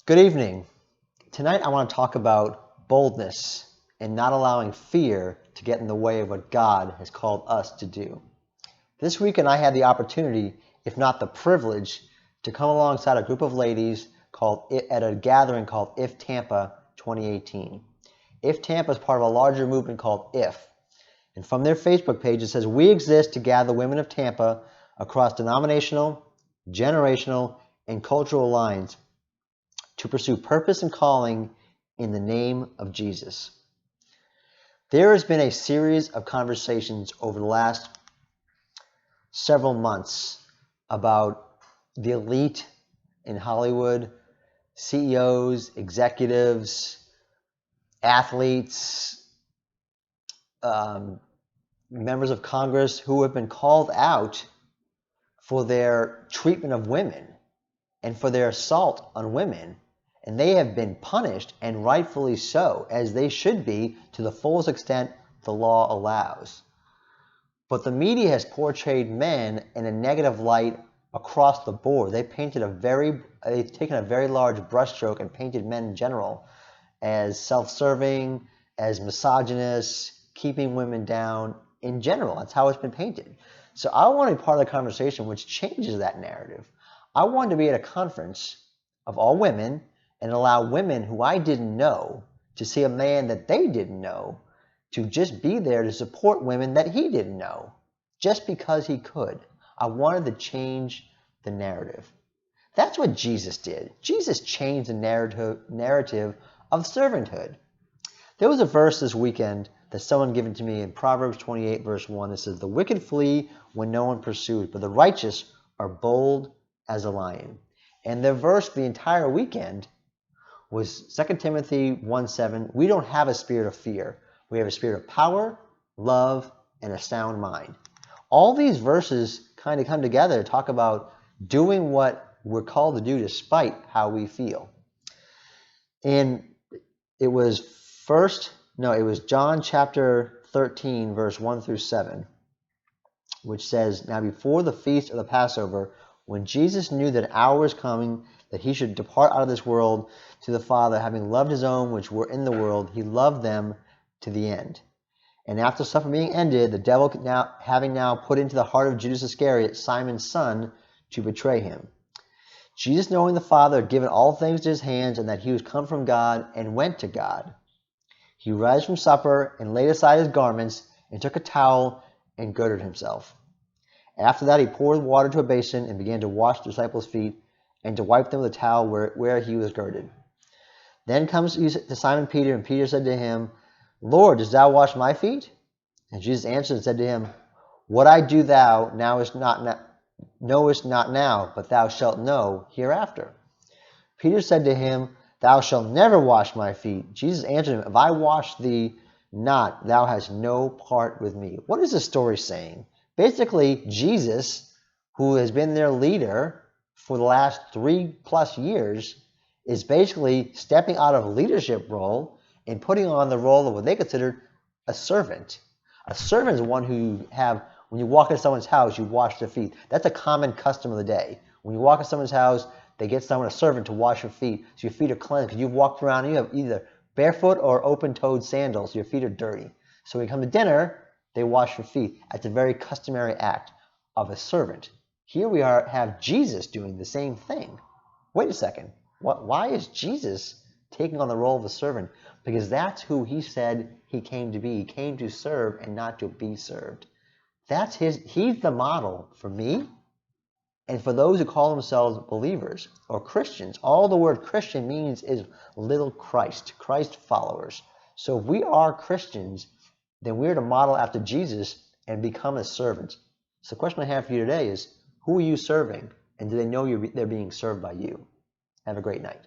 Good evening. Tonight I want to talk about boldness and not allowing fear to get in the way of what God has called us to do. This weekend I had the opportunity, if not the privilege, to come alongside a group of ladies at a gathering called If Tampa 2018. If Tampa is part of a larger movement called If. And from their Facebook page it says, "We exist to gather women of Tampa across denominational, generational, and cultural lines to pursue purpose and calling in the name of Jesus." There has been a series of conversations over the last several months about the elite in Hollywood, CEOs, executives, athletes, members of Congress who have been called out for their treatment of women and for their assault on women. And they have been punished, and rightfully so, as they should be, to the fullest extent the law allows. But the media has portrayed men in a negative light across the board. They've taken a very large brushstroke and painted men in general as self-serving, as misogynists, keeping women down in general. That's how it's been painted. So I want to be part of the conversation which changes that narrative. I wanted to be at a conference of all women and allow women who I didn't know to see a man that they didn't know, to just be there to support women that he didn't know, just because he could. I wanted to change the narrative. That's what Jesus did. Jesus changed the narrative of servanthood. There was a verse this weekend that someone given to me in Proverbs 28 verse 1 that says, "The wicked flee when no one pursues, but the righteous are bold as a lion." And the verse for the entire weekend was 2 Timothy 1:7. We don't have a spirit of fear. We have a spirit of power, love, and a sound mind. All these verses kind of come together to talk about doing what we're called to do despite how we feel. And it was John chapter 13, verse 1 through 7, which says, "Now before the feast of the Passover, when Jesus knew that an hour was coming, that he should depart out of this world to the Father, having loved his own which were in the world, he loved them to the end. And after supper being ended, the devil having put into the heart of Judas Iscariot, Simon's son, to betray him. Jesus, knowing the Father had given all things to his hands, and that he was come from God and went to God, he rose from supper and laid aside his garments and took a towel and girded himself. After that he poured water into a basin and began to wash the disciples' feet and to wipe them with a towel where he was girded. Then comes to Simon Peter, and Peter said to him, 'Lord, dost thou wash my feet?' And Jesus answered and said to him, 'What I do thou knowest not now, but thou shalt know hereafter.' Peter said to him, 'Thou shalt never wash my feet.' Jesus answered him, 'If I wash thee not, thou hast no part with me.'" What is this story saying? Basically, Jesus, who has been their leader for the last 3+ years, is basically stepping out of a leadership role and putting on the role of what they consider a servant. A servant is one who when you walk into someone's house, you wash their feet. That's a common custom of the day. When you walk into someone's house, they get a servant to wash your feet, so your feet are cleansed, because you've walked around and you have either barefoot or open-toed sandals, so your feet are dirty. So when you come to dinner, they wash your feet. That's a very customary act of a servant. Here we have Jesus doing the same thing. Wait a second. Why is Jesus taking on the role of a servant? Because that's who he said he came to be. He came to serve and not to be served. He's the model for me and for those who call themselves believers or Christians. All the word Christian means is little Christ followers. So if we are Christians, then we're to model after Jesus and become a servant. So the question I have for you today is, who are you serving? And do they know they're being served by you? Have a great night.